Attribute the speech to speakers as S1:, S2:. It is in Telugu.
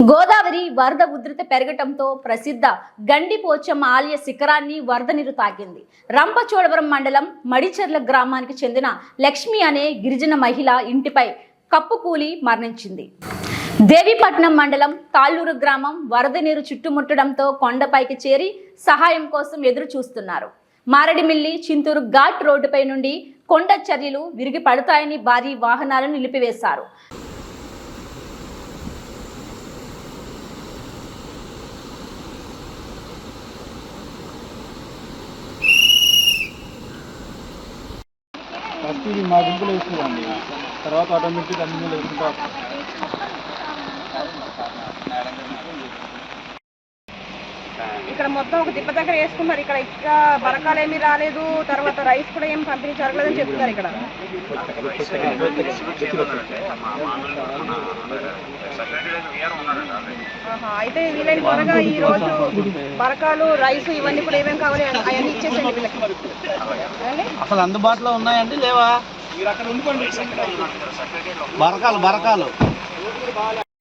S1: గోదావరి వరద ఉధృతి పెరగటంతో ప్రసిద్ధ గండిపోచమ్మ ఆలయ శిఖరాన్ని వరద నీరు తాకింది. రంపచోడవరం మండలం మడిచెర్ల గ్రామానికి చెందిన లక్ష్మి అనే గిరిజన మహిళ ఇంటిపై కప్పుకూలి మరణించింది. దేవీపట్నం మండలం తాళ్ళూరు గ్రామం వరద నీరు చుట్టుముట్టడంతో కొండపైకి చేరి సహాయం కోసం ఎదురు చూస్తున్నారు. మారడిమిల్లి చింతూరు ఘాట్ రోడ్డుపై నుండి కొండ చర్యలు విరిగి పడతాయని భారీ వాహనాలను నిలిపివేశారు.
S2: ఫస్ట్ ఇది మా గుంపులో వేసుకోండి, తర్వాత ఆటోమేటిక్ అన్ని వేసుకుంటా.
S3: ఇక్కడ మొత్తం ఒక దిబ్బ దగ్గర వేసుకున్నారు. ఇక్కడ ఇంకా బరకాలు ఏమీ రాలేదు, తర్వాత రైస్ కూడా ఏం పంపిణీ జరగలేదని చెప్తున్నారు. ఇక్కడ అయితే వీళ్ళని త్వరగా ఈ రోజు బరకాలు రైస్ ఇవన్నీ కూడా ఏమేమి కావాలి అవన్నీ ఇచ్చేసేయండి వీళ్ళకి.
S4: అసలు అందుబాటులో ఉన్నాయండి లేవా? బరకాలు